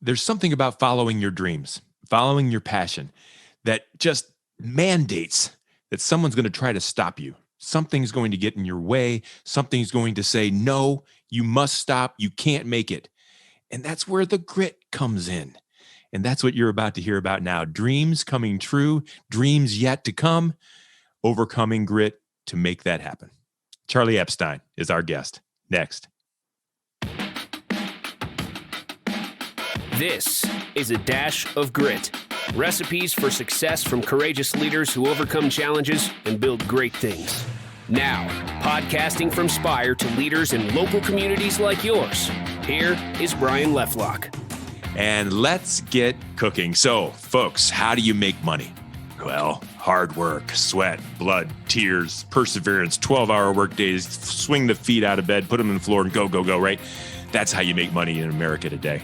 there's something about following your dreams, following your passion that just mandates that someone's going to try to stop you. Something's going to get in your way. Something's going to say, no, you must stop. You can't make it. And that's where the grit comes in. And that's what you're about to hear about now. Dreams coming true, dreams yet to come, overcoming grit to make that happen. Charlie Epstein is our guest. Next. This is A Dash of Grit. Recipes for success from courageous leaders who overcome challenges and build great things. Now, podcasting from Spire to leaders in local communities like yours, here is Brian Leflock. And let's get cooking. So, folks, how do you make money? Well, hard work, sweat, blood, tears, perseverance, 12-hour work days, swing the feet out of bed, put them on the floor and go, right? That's how you make money in America today.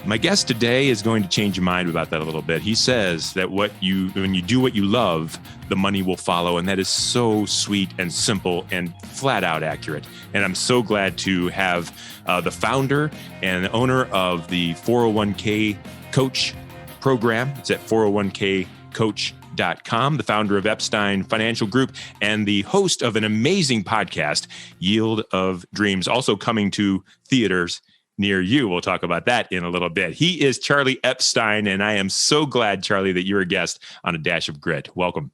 My guest today is going to change your mind about that a little bit. He says that when you do what you love, the money will follow. And that is so sweet and simple and flat out accurate. And I'm so glad to have the founder and owner of the 401k Coach program. It's at 401kcoach.com, the founder of Epstein Financial Group, and the host of an amazing podcast, Yield of Dreams, also coming to theaters near you. We'll talk about that in a little bit. He is Charlie Epstein, and I am so glad, Charlie, that you're a guest on A Dash of Grit. Welcome.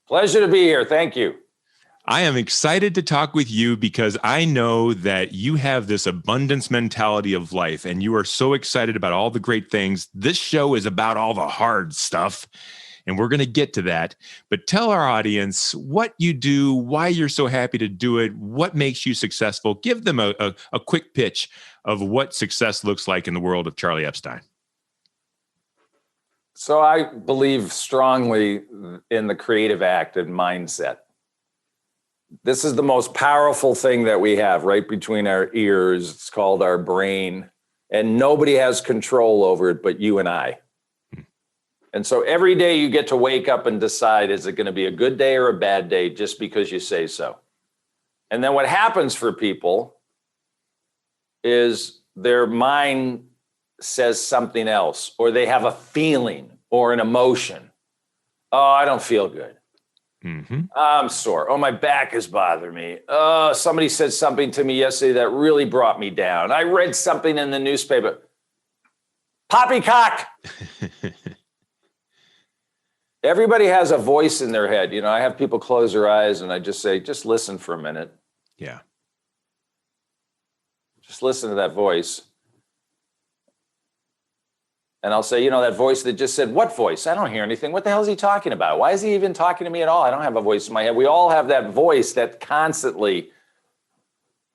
Pleasure to be here. Thank you. I am excited to talk with you because I know that you have this abundance mentality of life, and you are so excited about all the great things. This show is about all the hard stuff, and we're going to get to that. But tell our audience what you do, why you're so happy to do it, what makes you successful. Give them a quick pitch of what success looks like in the world of Charlie Epstein. So I believe strongly in the creative act and mindset. This is the most powerful thing that we have right between our ears. It's called our brain, and nobody has control over it but you and I. And so every day you get to wake up and decide, is it going to be a good day or a bad day just because you say so? And then what happens for people is their mind says something else, or they have a feeling or an emotion. Oh, I don't feel good. Mm-hmm. I'm sore. Oh, my back is bothering me. Oh, somebody said something to me yesterday that really brought me down. I read something in the newspaper. Poppycock. Everybody has a voice in their head. You know, I have people close their eyes and I just say, just listen for a minute. Yeah. Just listen to that voice. And I'll say, you know, that voice that just said, what voice? I don't hear anything. What the hell is he talking about? Why is he even talking to me at all? I don't have a voice in my head. We all have that voice that constantly,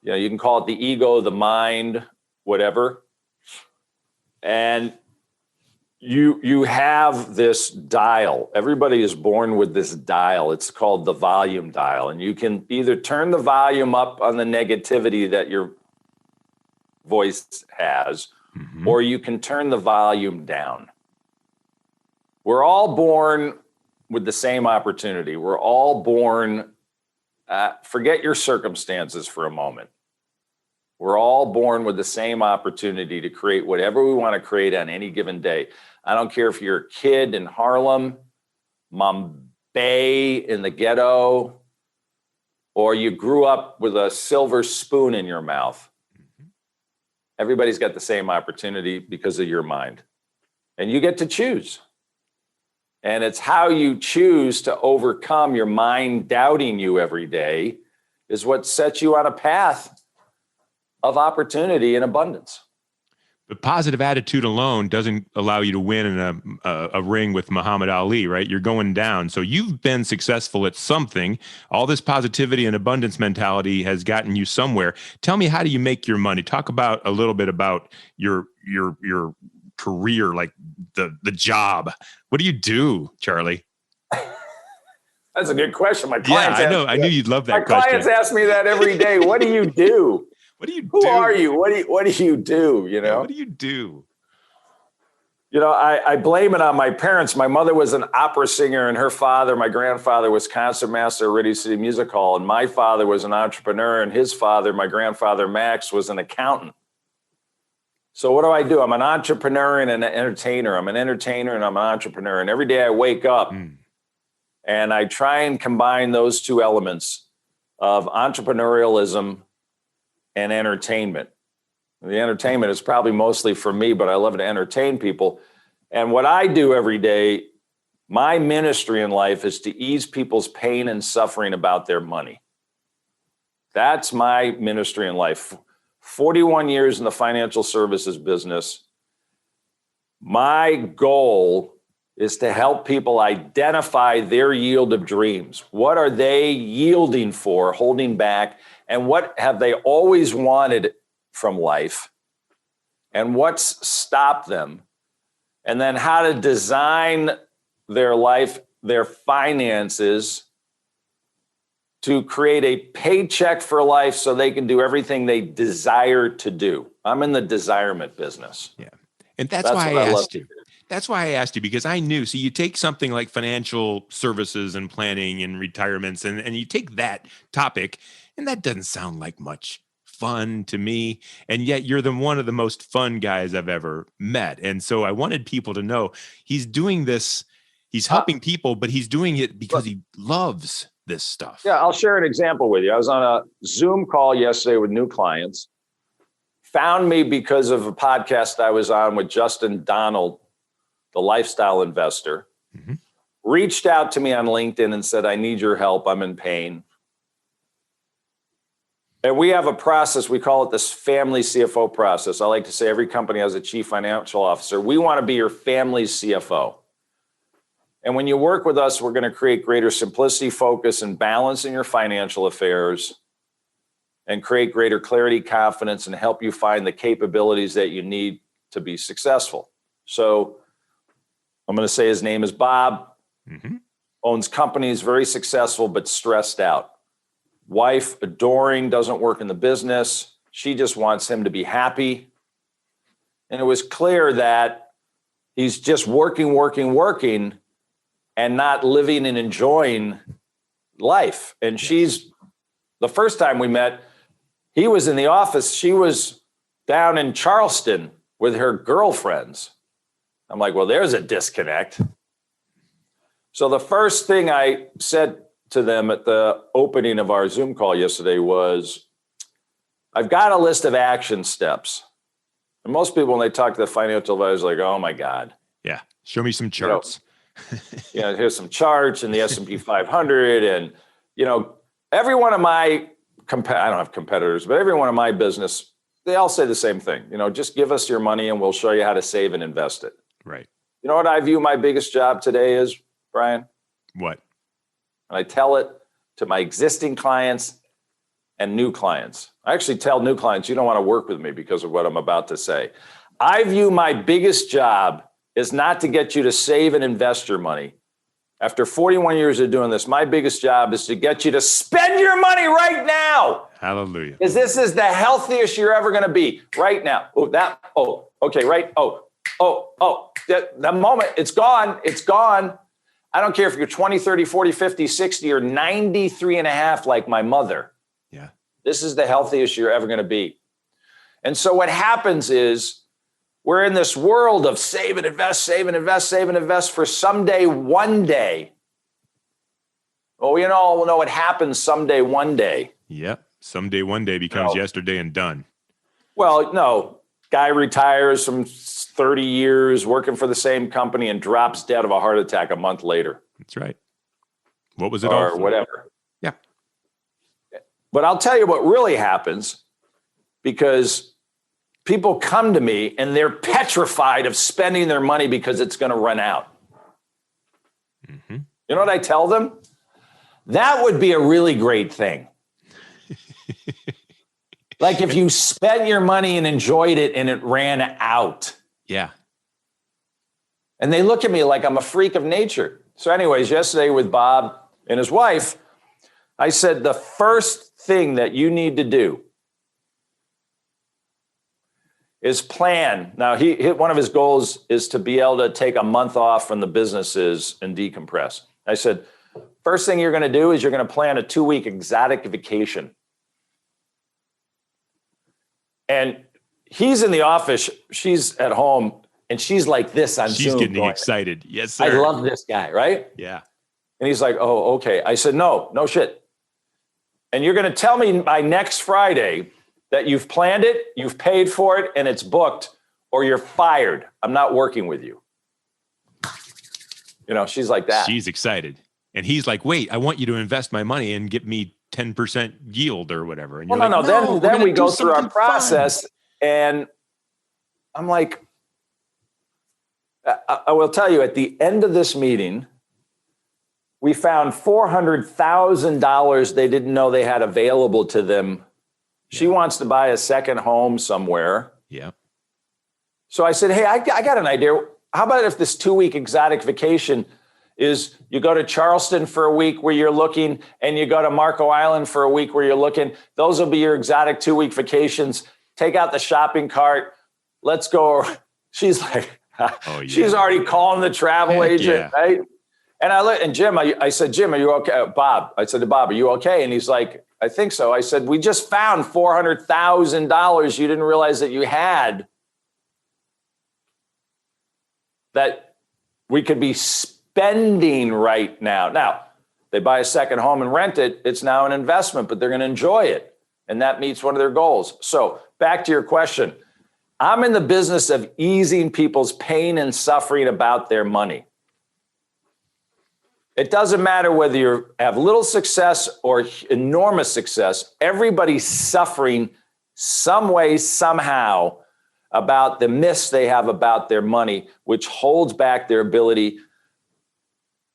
you know, you can call it the ego, the mind, whatever. And you have this dial. Everybody is born with this dial. It's called the volume dial. And you can either turn the volume up on the negativity that your voice has, mm-hmm. or you can turn the volume down. We're all born with the same opportunity. We're all born, forget your circumstances for a moment. We're all born with the same opportunity to create whatever we want to create on any given day. I don't care if you're a kid in Harlem, Mumbai in the ghetto, or you grew up with a silver spoon in your mouth. Mm-hmm. Everybody's got the same opportunity because of your mind. And you get to choose. And it's how you choose to overcome your mind doubting you every day is what sets you on a path of opportunity and abundance. But positive attitude alone doesn't allow you to win in a ring with Muhammad Ali, right? You're going down. So you've been successful at something. All this positivity and abundance mentality has gotten you somewhere. Tell me, how do you make your money? Talk about a little bit about your career, like the job. What do you do, Charlie? That's a good question. My clients I know. I knew you'd love that question. My clients ask me that every day. What do you do? What do you do? Who are you? What do you do? You know? Yeah, what do you do? You know, I blame it on my parents. My mother was an opera singer, and her father, my grandfather, was concertmaster at Radio City Music Hall, and my father was an entrepreneur, and his father, my grandfather Max, was an accountant. So what do? I'm an entrepreneur and an entertainer. I'm an entertainer and I'm an entrepreneur. And every day I wake up and I try and combine those two elements of entrepreneurialism and entertainment. The entertainment is probably mostly for me, but I love to entertain people. And what I do every day, my ministry in life is to ease people's pain and suffering about their money. That's my ministry in life. 41 years in the financial services business. My goal is to help people identify their yield of dreams. What are they yielding for, holding back, and what have they always wanted from life, and what's stopped them, and then how to design their life, their finances, to create a paycheck for life so they can do everything they desire to do. I'm in the desirement business. Yeah. And that's why I asked you. That's why I asked you, because I knew. So you take something like financial services and planning and retirements, and you take that topic, and that doesn't sound like much fun to me. And yet you're one of the most fun guys I've ever met. And so I wanted people to know he's doing this. He's helping people, but he's doing it because he loves this stuff. Yeah, I'll share an example with you. I was on a Zoom call yesterday with new clients, found me because of a podcast I was on with Justin Donald, the lifestyle investor, reached out to me on LinkedIn and said, I need your help. I'm in pain. And we have a process. We call it this family CFO process. I like to say every company has a chief financial officer. We want to be your family's CFO. And when you work with us, we're going to create greater simplicity, focus, and balance in your financial affairs and create greater clarity, confidence, and help you find the capabilities that you need to be successful. So I'm going to say his name is Bob, owns companies, very successful, but stressed out. Wife, adoring, doesn't work in the business. She just wants him to be happy. And it was clear that he's just working, and not living and enjoying life. And she's, the first time we met, he was in the office. She was down in Charleston with her girlfriends. I'm like, well, there's a disconnect. So the first thing I said to them at the opening of our Zoom call yesterday was, I've got a list of action steps. And most people, when they talk to the financial advisor, like, oh my God. Yeah. Show me some charts. Here's some charts and the S&P 500. And, every one of my, I don't have competitors, but every one of my business, they all say the same thing. Just give us your money and we'll show you how to save and invest it. Right. You know what I view my biggest job today is, Brian? What? And I tell it to my existing clients and new clients. I actually tell new clients, you don't want to work with me because of what I'm about to say. I view my biggest job is not to get you to save and invest your money. After 41 years of doing this, my biggest job is to get you to spend your money right now. Hallelujah. Because this is the healthiest you're ever going to be right now. That moment, it's gone. It's gone. I don't care if you're 20, 30, 40, 50, 60, or 93 and a half like my mother. Yeah. This is the healthiest you're ever going to be. And so what happens is, we're in this world of save and invest for someday, one day. Well, we all know what happens someday, one day. Yep. Someday, one day becomes yesterday and done. Well, no. Guy retires from 30 years working for the same company and drops dead of a heart attack a month later. That's right. What was it all for? Or whatever. Yeah. But I'll tell you what really happens, because people come to me and they're petrified of spending their money because it's going to run out. You know what I tell them? That would be a really great thing. Like if you spent your money and enjoyed it and it ran out. Yeah. And they look at me like I'm a freak of nature. So anyways, yesterday with Bob and his wife, I said, the first thing that you need to do is plan. Now, one of his goals is to be able to take a month off from the businesses and decompress. I said, first thing you're going to do is you're going to plan a 2-week exotic vacation. And he's in the office, she's at home, and she's like this on Zoom. She's getting excited. Yes, sir. I love this guy, right? Yeah. And he's like, oh, okay. I said, no shit. And you're going to tell me by next Friday that you've planned it, you've paid for it, and it's booked, or you're fired. I'm not working with you. You know, she's like that. She's excited. And he's like, wait, I want you to invest my money and get me 10% yield or whatever. And you're Then we go through our process and I'm like, I will tell you, at the end of this meeting, we found $400,000 they didn't know they had available to them. Yeah. She wants to buy a second home somewhere. Yeah. So I said, hey, I got an idea. How about if this 2-week exotic vacation is you go to Charleston for a week where you're looking, and you go to Marco Island for a week where you're looking. Those will be your exotic 2-week vacations. Take out the shopping cart. Let's go. She's like, she's already calling the travel agent, right? And I look, and Jim, I said, Jim, are you okay? Bob, I said to Bob, are you okay? And he's like, I think so. I said, we just found $400,000 you didn't realize that you had, that we could be spending right now. Now, they buy a second home and rent it. It's now an investment, but they're going to enjoy it. And that meets one of their goals. So back to your question. I'm in the business of easing people's pain and suffering about their money. It doesn't matter whether you have little success or enormous success. Everybody's suffering some way, somehow, about the myths they have about their money, which holds back their ability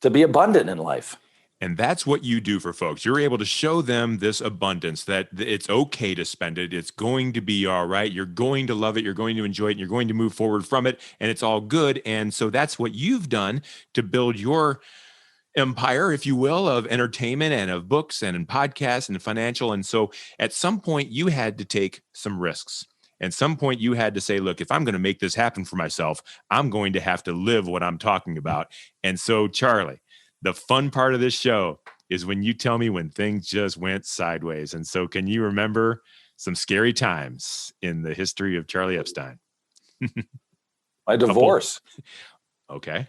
to be abundant in life. And that's what you do for folks. You're able to show them this abundance, that it's okay to spend it. It's going to be all right. You're going to love it. You're going to enjoy it. And you're going to move forward from it. And it's all good. And so that's what you've done to build your empire, if you will, of entertainment and of books and in podcasts and financial. And so at some point you had to take some risks. At some point you had to say, look, if I'm going to make this happen for myself, I'm going to have to live what I'm talking about. And so, Charlie, the fun part of this show is when you tell me when things just went sideways. And so can you remember some scary times in the history of Charlie Epstein? My divorce. Okay.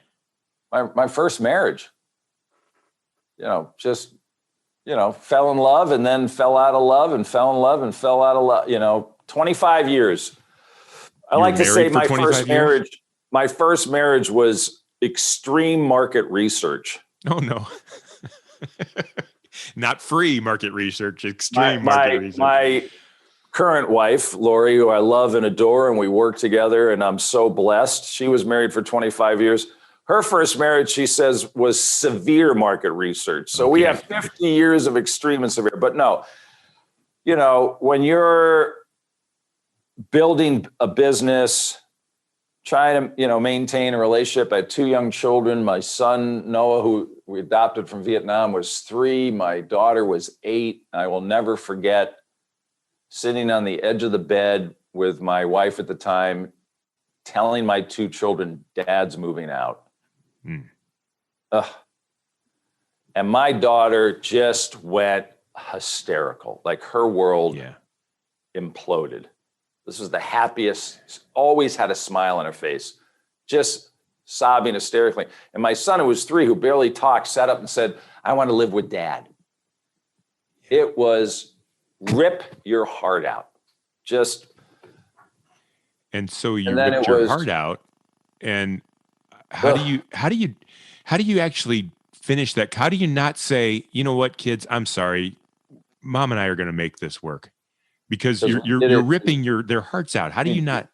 My first marriage. Fell in love and then fell out of love and fell in love and fell out of love, 25 years. I like to say my first marriage was extreme market research. Oh, no. Not free market research, extreme market research. My current wife, Lori, who I love and adore, and we work together, and I'm so blessed. She was married for 25 years. Her first marriage, she says, was severe market research. So we have 50 years of extreme and severe. But no, when you're building a business, trying to, maintain a relationship. I had 2 young children. My son, Noah, who we adopted from Vietnam, was 3. My daughter was 8. I will never forget sitting on the edge of the bed with my wife at the time, telling my 2 children, Dad's moving out. And my daughter just went hysterical. Like her world imploded. This was the happiest, always had a smile on her face, just sobbing hysterically. And my son, who was 3, who barely talked, sat up and said, I want to live with Dad. It was rip your heart out. And so you ripped your heart out. And how do you actually finish that? How do you not say, you know what, kids, I'm sorry, Mom and I are going to make this work? Because you're ripping their hearts out. How do you not?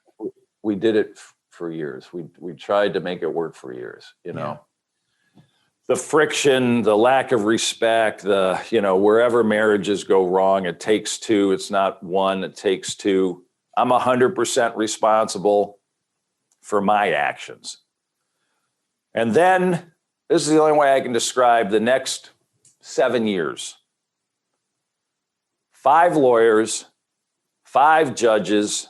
We did it for years. We tried to make it work for years. The friction, the lack of respect, wherever marriages go wrong, it takes 2. It's not 1. It takes 2. I'm 100% responsible for my actions. And then this is the only way I can describe the next 7 years. 5 lawyers. 5 judges,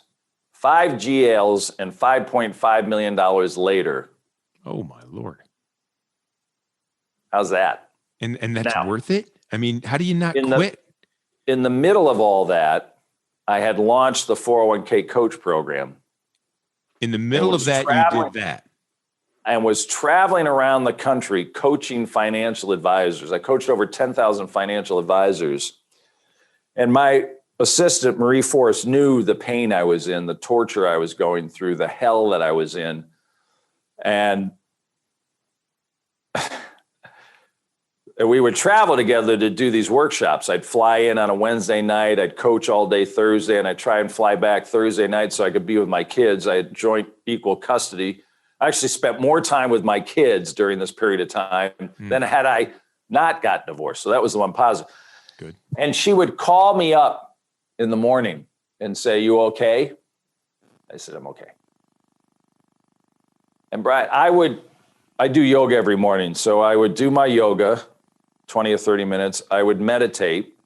5 GLs, and $5.5 million later. Oh, my Lord. How's that? And that's worth it? I mean, how do you not quit? In the middle of all that, I had launched the 401k coach program. In the middle of that, you did that. And was traveling around the country coaching financial advisors. I coached over 10,000 financial advisors. And my assistant, Marie Forrest, knew the pain I was in, the torture I was going through, the hell that I was in. And we would travel together to do these workshops. I'd fly in on a Wednesday night. I'd coach all day Thursday, and I'd try and fly back Thursday night so I could be with my kids. I had joint equal custody. I actually spent more time with my kids during this period of time than had I not gotten divorced. So that was the one positive. Good. And she would call me up in the morning and say, "You okay?" I said, "I'm okay." And Brian, I do yoga every morning. So I would do my yoga, 20 or 30 minutes. I would meditate.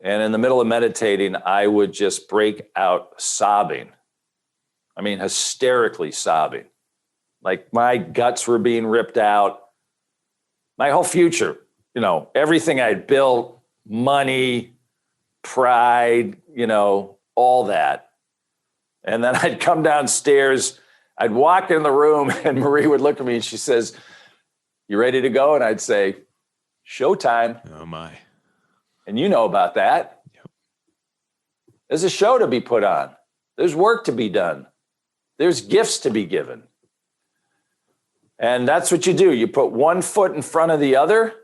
And in the middle of meditating, I would just break out sobbing. I mean, hysterically sobbing. Like my guts were being ripped out. My whole future, everything I'd built, money, pride, all that. And then I'd come downstairs, I'd walk in the room, and Marie would look at me and she says, "You ready to go?" And I'd say, "Showtime." Oh my. And you know about that. Yep. There's a show to be put on. There's work to be done. There's gifts to be given. And that's what you do. You put one foot in front of the other,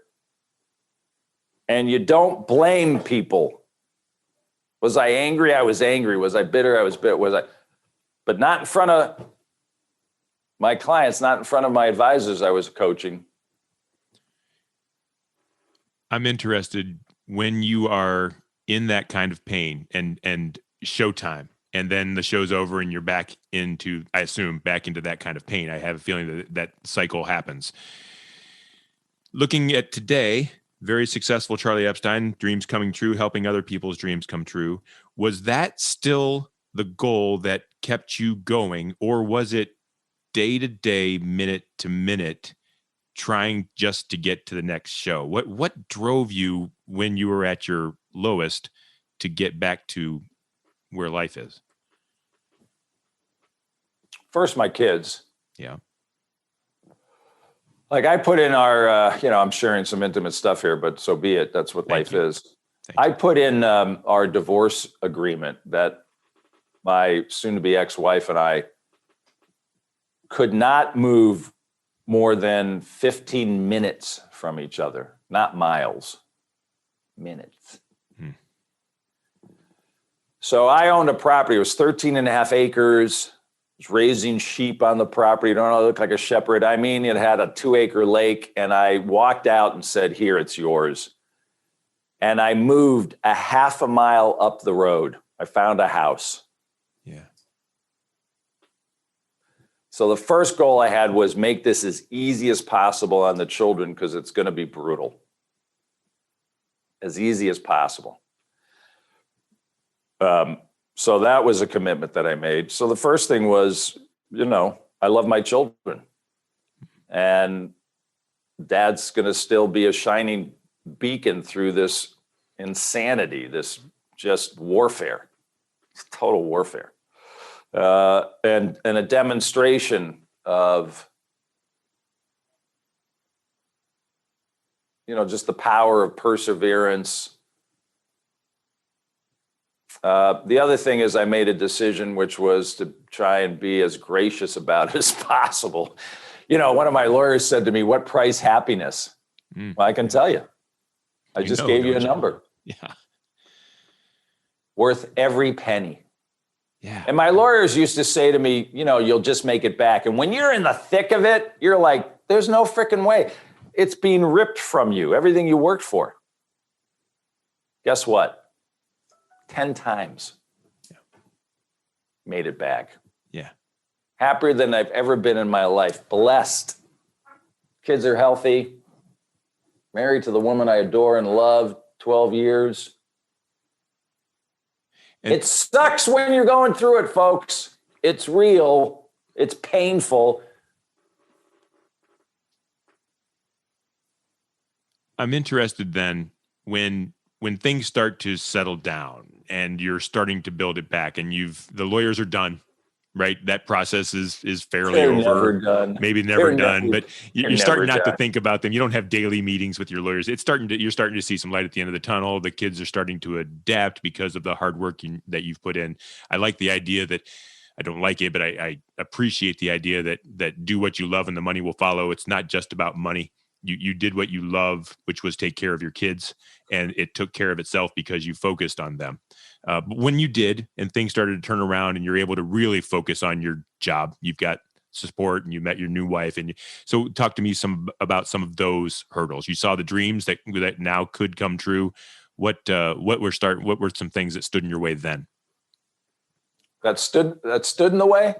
and you don't blame people. Was I angry? I was angry. Was I bitter? I was bitter. But not in front of my clients, not in front of my advisors I was coaching. I'm interested when you are in that kind of pain and showtime, and then the show's over and you're back into, I assume, back into that kind of pain. I have a feeling that cycle happens. Looking at today, very successful Charlie Epstein, dreams coming true, helping other people's dreams come true. Was that still the goal that kept you going, or was it day to day, minute to minute, trying just to get to the next show? What drove you when you were at your lowest to get back to where life is? First, my kids. Yeah. Like I put in our, I'm sharing some intimate stuff here, but so be it. That's what life is. I put in our divorce agreement that my soon-to-be ex-wife and I could not move more than 15 minutes from each other, not miles, minutes. So I owned a property. It was 13 and a half acres. I was raising sheep on the property. Don't I look like a shepherd? I mean, it had a 2-acre lake, and I walked out and said, "Here, it's yours." And I moved a half a mile up the road. I found a house. Yeah. So the first goal I had was make this as easy as possible on the children, because it's going to be brutal. As easy as possible. So that was a commitment that I made. So the first thing was, I love my children. And Dad's going to still be a shining beacon through this insanity, this just warfare. It's total warfare. And a demonstration of, just the power of perseverance. The other thing is I made a decision, which was to try and be as gracious about it as possible. One of my lawyers said to me, "What price happiness?" Well, I can tell you. I just gave you a number. Yeah. Worth every penny. Yeah. And my lawyers used to say to me, "You'll just make it back." And when you're in the thick of it, you're like, there's no freaking way. It's being ripped from you, everything you worked for. Guess what? 10 times. Yeah. Made it back. Yeah. Happier than I've ever been in my life. Blessed. Kids are healthy. Married to the woman I adore and love, 12 years. And it sucks when you're going through it, folks. It's real. It's painful. I'm interested then, when when things start to settle down and you're starting to build it back, and the lawyers are done, right? That process is fairly They're over. never done. Maybe never They're done, but you're starting not to done. think about them. You don't have daily meetings with your lawyers. You're starting to see some light at the end of the tunnel. The kids are starting to adapt because of the hard work that you've put in. I like the idea that, I don't like it, but I appreciate the idea that do what you love and the money will follow. It's not just about money. You did what you love, which was take care of your kids, and it took care of itself because you focused on them. But when you did, and things started to turn around, and you're able to really focus on your job, you've got support, and you met your new wife, and so talk to me about some of those hurdles. You saw the dreams that now could come true. What were some things that stood in your way then? That stood in the way?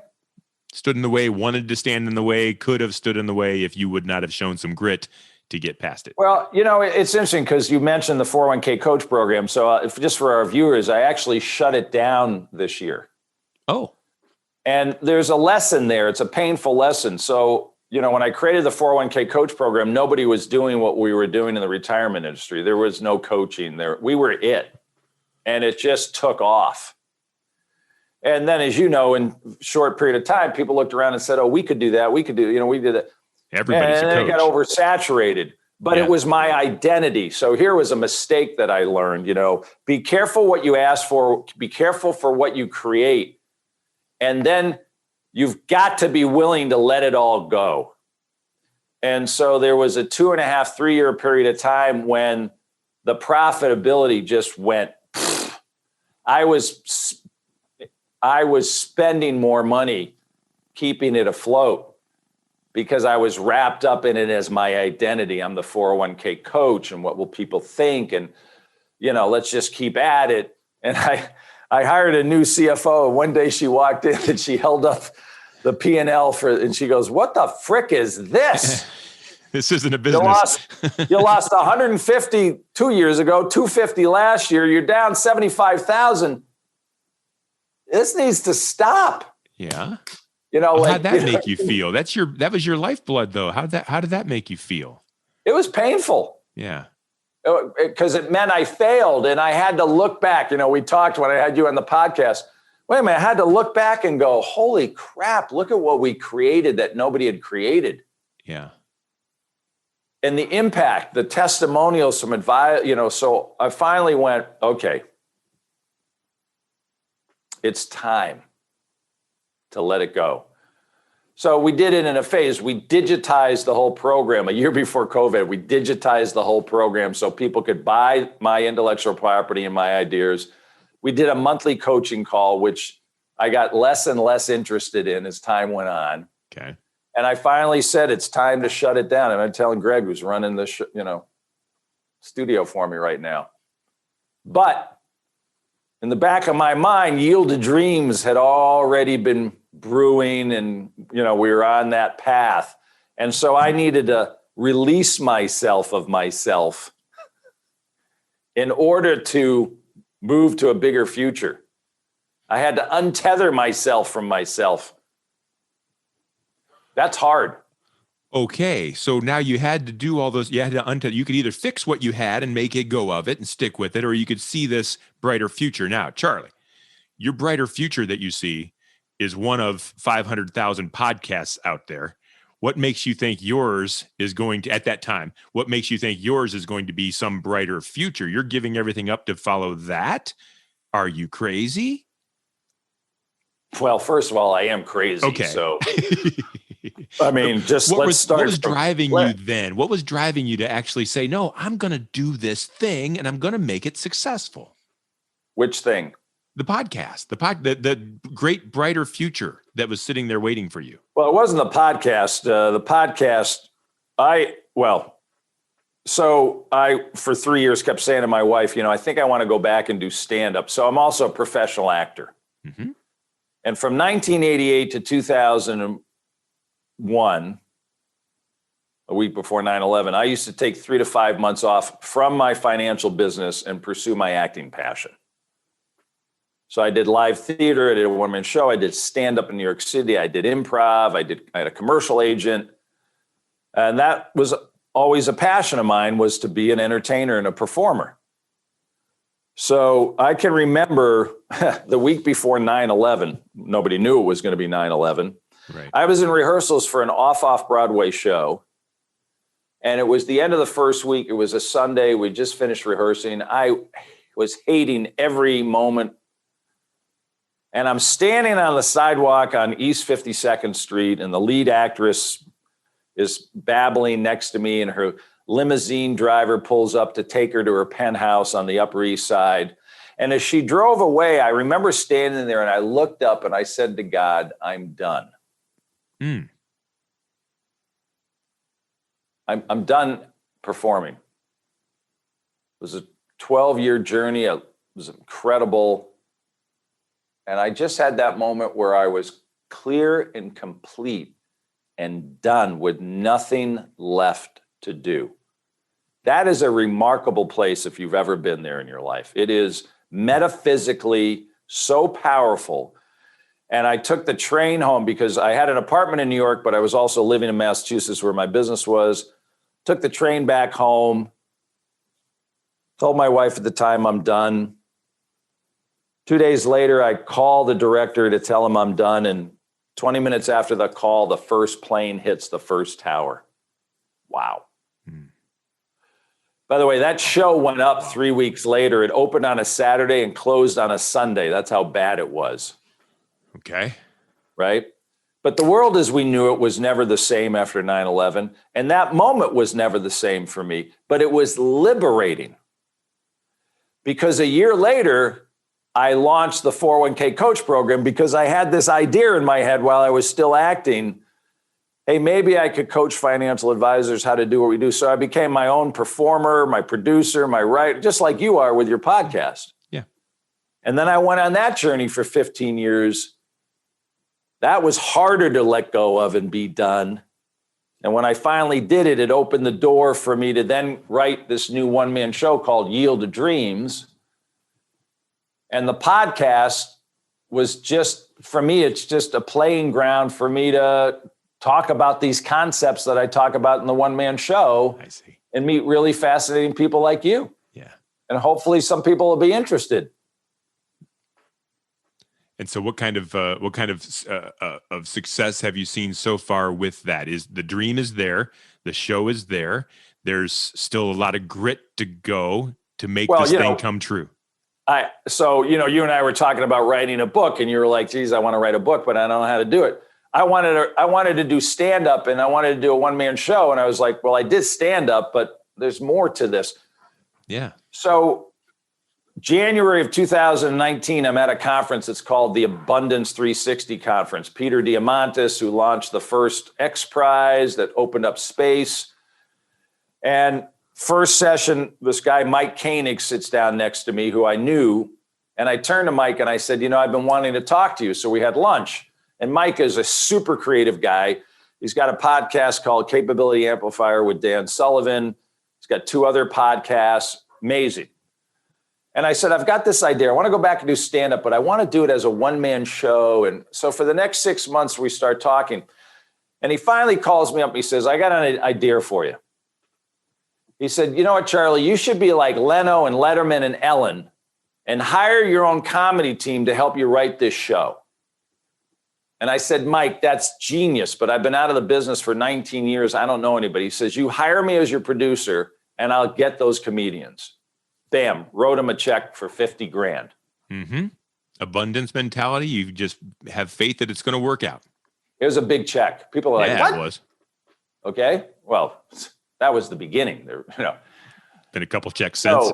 Stood in the way, wanted to stand in the way, could have stood in the way if you would not have shown some grit to get past it. Well, it's interesting because you mentioned the 401k coach program. So just for our viewers, I actually shut it down this year. Oh. And there's a lesson there. It's a painful lesson. So, when I created the 401k coach program, nobody was doing what we were doing in the retirement industry. There was no coaching there. We were it. And it just took off. And then, as you know, in a short period of time, people looked around and said, oh, we could do that. We could do, we did it. Everybody's and a then coach. it got oversaturated. But It was my identity. So here was a mistake that I learned, be careful what you ask for. Be careful for what you create. And then you've got to be willing to let it all go. And so there was a 2.5, 3 year period of time when the profitability just went. I was spending more money keeping it afloat because I was wrapped up in it as my identity. I'm the 401k coach, and what will people think? And, let's just keep at it. And I hired a new CFO, and one day she walked in and she held up the P&L and she goes, what the frick is this? This isn't a business. You lost 150 2 years ago, 250 last year. You're down 75,000. This needs to stop. Yeah. How'd that make you feel? That was your lifeblood, though. How did that make you feel? It was painful. Yeah. Because it meant I failed, and I had to look back. We talked when I had you on the podcast. Wait a minute, I had to look back and go, holy crap, look at what we created that nobody had created. Yeah. And the impact, the testimonials from advice, so I finally went, okay, it's time to let it go. So we did it in a phase. We digitized the whole program. A year before COVID, we digitized the whole program so people could buy my intellectual property and my ideas. We did a monthly coaching call, which I got less and less interested in as time went on. Okay. And I finally said, it's time to shut it down. And I'm telling Greg, who's running the studio for me right now. But in the back of my mind, Yielded Dreams had already been brewing, and we were on that path. And so I needed to release myself of myself in order to move to a bigger future. I had to untether myself from myself. That's hard. Okay, so now you had to do all those. You had to untether. You could either fix what you had and make a go of it and stick with it, or you could see this brighter future. Now, Charlie, your brighter future that you see is one of 500,000 podcasts out there. What makes you think yours is going to, at that time, what makes you think yours is going to be some brighter future? You're giving everything up to follow that? Are you crazy? Well, first of all, I am crazy. Okay. So, I mean, let's start. What was driving you then? What was driving you to actually say, no, I'm going to do this thing and I'm going to make it successful? Which thing? The podcast, the great brighter future that was sitting there waiting for you. Well, it wasn't the podcast. I for 3 years kept saying to my wife, I think I want to go back and do stand-up. So I'm also a professional actor. Mm-hmm. And from 1988 to 2001, a week before 9/11, I used to take 3 to 5 months off from my financial business and pursue my acting passion. So I did live theater, I did a one-man show, I did stand-up in New York City, I did improv, I had a commercial agent. And that was always a passion of mine, was to be an entertainer and a performer. So I can remember the week before 9/11, nobody knew it was going to be 9/11. Right. I was in rehearsals for an off Broadway show. And it was the end of the first week. It was a Sunday. We just finished rehearsing. I was hating every moment. And I'm standing on the sidewalk on East 52nd Street, and the lead actress is babbling next to me, and her limousine driver pulls up to take her to her penthouse on the Upper East Side. And as she drove away, I remember standing there and I looked up and I said to God, I'm done. I'm done performing. It was a 12-year journey. It was incredible. And I just had that moment where I was clear and complete and done with nothing left to do. That is a remarkable place if you've ever been there in your life. It is metaphysically so powerful. And I took the train home because I had an apartment in New York, but I was also living in Massachusetts where my business was. Took the train back home. Told my wife at the time I'm done. 2 days later, I call the director to tell him I'm done. And 20 minutes after the call, the first plane hits the first tower. Wow. By the way, that show went up 3 weeks later. It opened on a Saturday and closed on a Sunday. That's how bad it was. Okay. Right? But the world as we knew it was never the same after 9/11. And that moment was never the same for me. But it was liberating. Because a year later, I launched the 401k coach program because I had this idea in my head while I was still acting. Hey, maybe I could coach financial advisors how to do what we do. So I became my own performer, my producer, my writer, just like you are with your podcast. Yeah. And then I went on that journey for 15 years. That was harder to let go of and be done. And when I finally did it, it opened the door for me to then write this new one-man show called Yield to Dreams. And the podcast was just, for me, it's just a playing ground for me to talk about these concepts that I talk about in the one-man show. I see. And meet really fascinating people like you. Yeah. And hopefully some people will be interested. And so what kind of success have you seen so far with that? Is the dream is there, the show is there. There's still a lot of grit to go to make this thing come true. So you and I were talking about writing a book, and you were like, geez, I want to write a book, but I don't know how to do it. I wanted to do stand-up, and I wanted to do a one-man show. And I was like, well, I did stand-up, but there's more to this. Yeah. So January of 2019, I'm at a conference. It's called the Abundance 360 Conference. Peter Diamandis, who launched the first X Prize that opened up space. And first session, this guy, Mike Koenig, sits down next to me, who I knew. And I turned to Mike and I said, I've been wanting to talk to you. So we had lunch. And Mike is a super creative guy. He's got a podcast called Capability Amplifier with Dan Sullivan. He's got 2 other podcasts. Amazing. And I said, I've got this idea. I want to go back and do stand-up, but I want to do it as a one-man show. And so for the next 6 months, we start talking. And he finally calls me up. He says, I got an idea for you. He said, you know what, Charlie, you should be like Leno and Letterman and Ellen and hire your own comedy team to help you write this show. And I said, Mike, that's genius, but I've been out of the business for 19 years. I don't know anybody. He says, you hire me as your producer and I'll get those comedians. Bam, wrote him a check for $50,000. Mm-hmm. Abundance mentality. You just have faith that it's going to work out. It was a big check. People are like, what? It was. Okay. Well, that was the beginning. Been a couple checks since.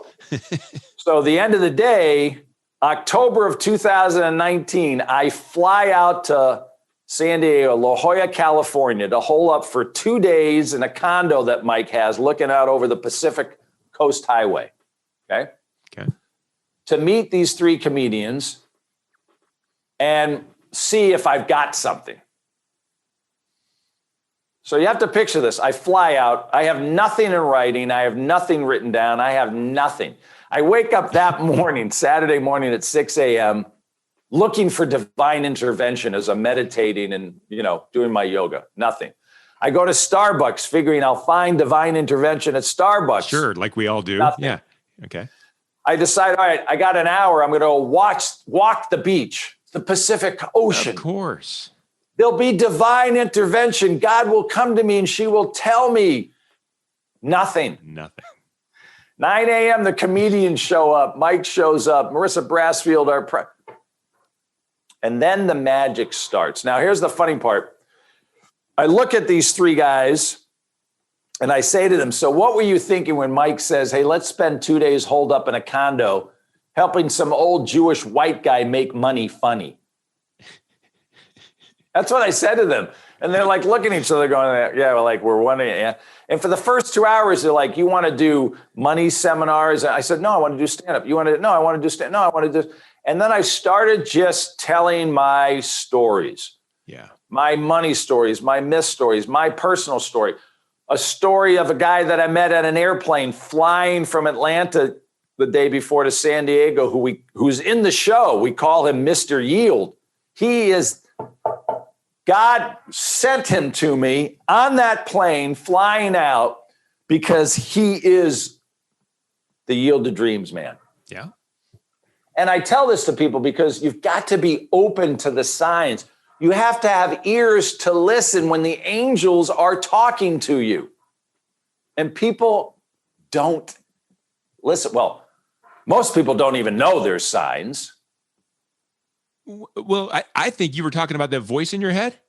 So the end of the day, October of 2019, I fly out to San Diego, La Jolla, California, to hole up for 2 days in a condo that Mike has looking out over the Pacific Coast Highway. Okay. To meet these 3 comedians and see if I've got something. So you have to picture this. I fly out. I have nothing in writing. I have nothing written down. I have nothing. I wake up that morning, Saturday morning at 6 a.m., looking for divine intervention as I'm meditating and, doing my yoga. Nothing. I go to Starbucks figuring I'll find divine intervention at Starbucks. Sure, like we all do. Nothing. Yeah. Okay. I decide, all right, I got an hour. I'm going to walk the beach, the Pacific Ocean. Of course. There'll be divine intervention. God will come to me and she will tell me nothing. 9 a.m., the comedians show up. Mike shows up. Marissa Brassfield, and then the magic starts. Now, here's the funny part. I look at these three guys and I say to them, so what were you thinking when Mike says, hey, let's spend 2 days holed up in a condo helping some old Jewish white guy make money funny? That's what I said to them. And they're like looking at each other going, yeah, well, like we're wondering. Yeah. And for the first 2 hours, they're like, you want to do money seminars? And I said, no, I want to do stand-up. No, I want to do stand-up. No, I want to do. And then I started just telling my stories. Yeah. My money stories, my myth stories, my personal story. A story of a guy that I met at an airplane flying from Atlanta the day before to San Diego, who's in the show. We call him Mr. Yield. God sent him to me on that plane flying out because he is the Yield to Dreams man. Yeah. And I tell this to people because you've got to be open to the signs. You have to have ears to listen when the angels are talking to you. And people don't listen. Well, most people don't even know there's signs. Well, I think you were talking about that voice in your head.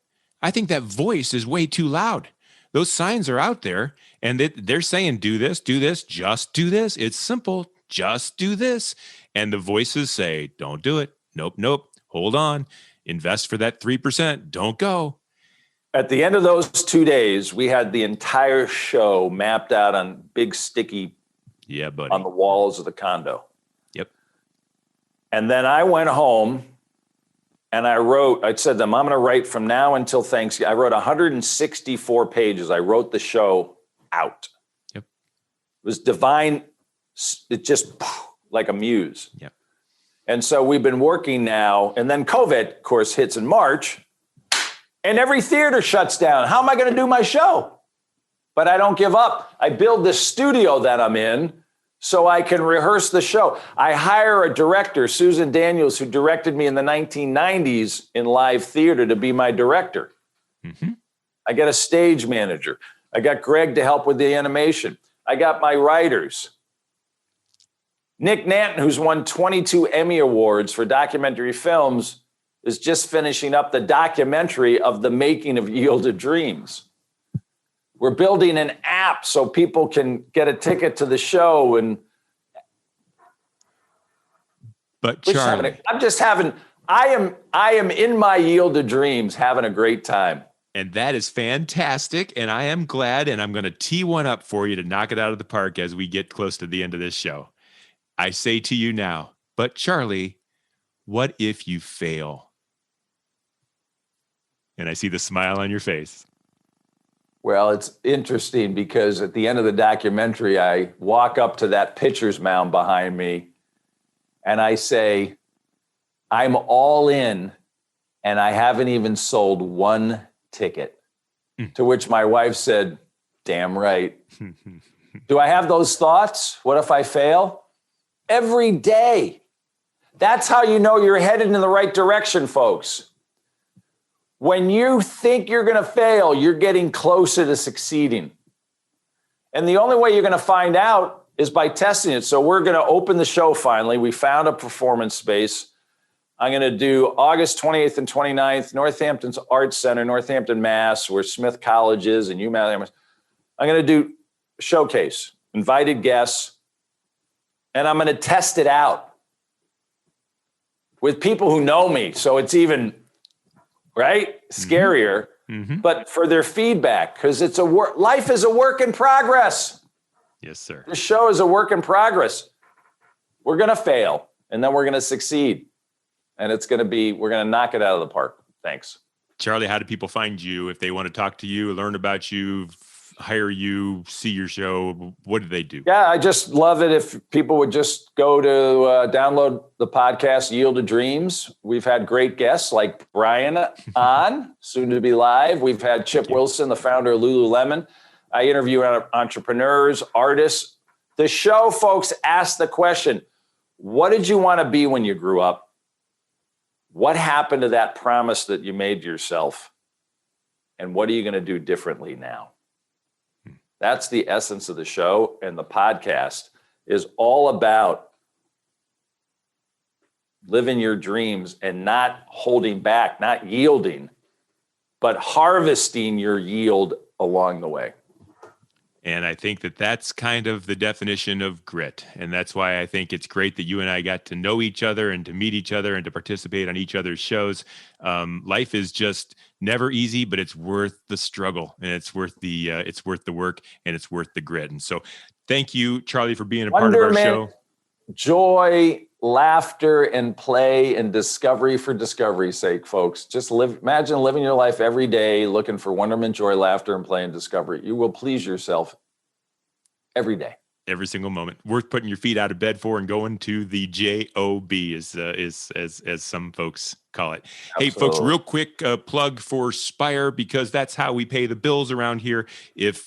I think that voice is way too loud. Those signs are out there and they're saying, do this, just do this. It's simple. Just do this. And the voices say, don't do it. Nope. Hold on. Invest for that 3%. Don't go. At the end of those 2 days, we had the entire show mapped out on big sticky on the walls of the condo. Yep. And then I went home and I said to them, I'm going to write from now until Thanksgiving. I wrote 164 pages. I wrote the show out. Yep. It was divine. It just like a muse. Yep. And so we've been working now. And then COVID, of course, hits in March. And every theater shuts down. How am I going to do my show? But I don't give up. I build this studio that I'm in so I can rehearse the show. I hire a director, Susan Daniels, who directed me in the 1990s in live theater to be my director. Mm-hmm. I got a stage manager. I got Greg to help with the animation. I got my writers. Nick Nanton, who's won 22 Emmy Awards for documentary films, is just finishing up the documentary of the making of Yield to Dreams. We're building an app so people can get a ticket to the show. But Charlie, I am in my Yield to Dreams having a great time. And that is fantastic. And I am glad. And I'm going to tee one up for you to knock it out of the park as we get close to the end of this show. I say to you now, but Charlie, what if you fail? And I see the smile on your face. Well, it's interesting because at the end of the documentary, I walk up to that pitcher's mound behind me and I say, I'm all in and I haven't even sold one ticket. To which my wife said, damn right. Do I have those thoughts? What if I fail? Every day. That's how you know you're headed in the right direction, folks. When you think you're going to fail, you're getting closer to succeeding. And the only way you're going to find out is by testing it. So we're going to open the show finally. We found a performance space. I'm going to do August 28th and 29th, Northampton's Arts Center, Northampton, Mass, where Smith College is and UMass. I'm going to do a showcase, invited guests, and I'm going to test it out with people who know me. So it's even, right, scarier, but for their feedback, because it's life is a work in progress. Yes, sir. The show is a work in progress. We're going to fail, and then we're going to succeed. And we're going to knock it out of the park. Thanks. Charlie, how do people find you if they want to talk to you, learn about you, hire you, see your show? What do they do? Yeah, I just love it if people would just go to download the podcast Yield to Dreams. We've had great guests like Brian on, soon to be live. We've had Chip Wilson, the founder of Lululemon. I interview entrepreneurs, artists. The show, folks, ask the question, What did you want to be when you grew up? What happened to that promise that you made yourself? And what are you going to do differently now? That's the essence of the show. And the podcast is all about living your dreams and not holding back, not yielding, but harvesting your yield along the way. And I think that that's kind of the definition of grit. And that's why I think it's great that you and I got to know each other and to meet each other and to participate on each other's shows. Life is just never easy, but it's worth the struggle, and it's worth the work, and it's worth the grit. And so thank you, Charlie, for being a part of our show. Joy, laughter, and play and discovery for discovery's sake, folks. Just imagine living your life every day looking for wonderment, joy, laughter, and play and discovery. You will please yourself every day. Every single moment. Worth putting your feet out of bed for and going to the job, as some folks call it. Absolutely. Hey, folks, real quick plug for Spire, because that's how we pay the bills around here. If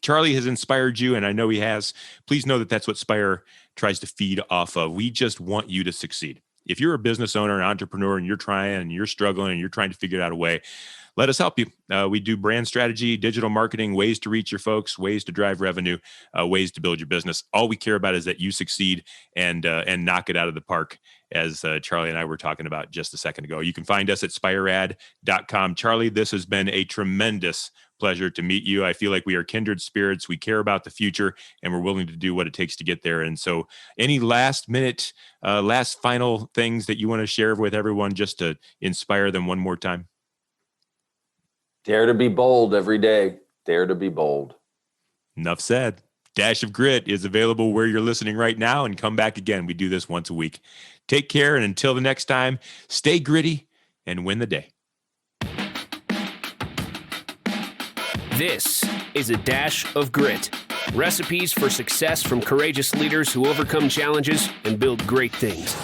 Charlie has inspired you, and I know he has, please know that that's what Spire tries to feed off of. We just want you to succeed. If you're a business owner, an entrepreneur, and you're trying and you're struggling and you're trying to figure out a way, let us help you. We do brand strategy, digital marketing, ways to reach your folks, ways to drive revenue, ways to build your business. All we care about is that you succeed and knock it out of the park, as Charlie and I were talking about just a second ago. You can find us at spiread.com. Charlie, this has been a tremendous pleasure to meet you. I feel like we are kindred spirits. We care about the future, and we're willing to do what it takes to get there. And so any last final things that you want to share with everyone just to inspire them one more time? Dare to be bold every day. Dare to be bold. Enough said. Dash of Grit is available where you're listening right now, and come back again. We do this once a week. Take care, and until the next time, stay gritty and win the day. This is a Dash of Grit. Recipes for success from courageous leaders who overcome challenges and build great things.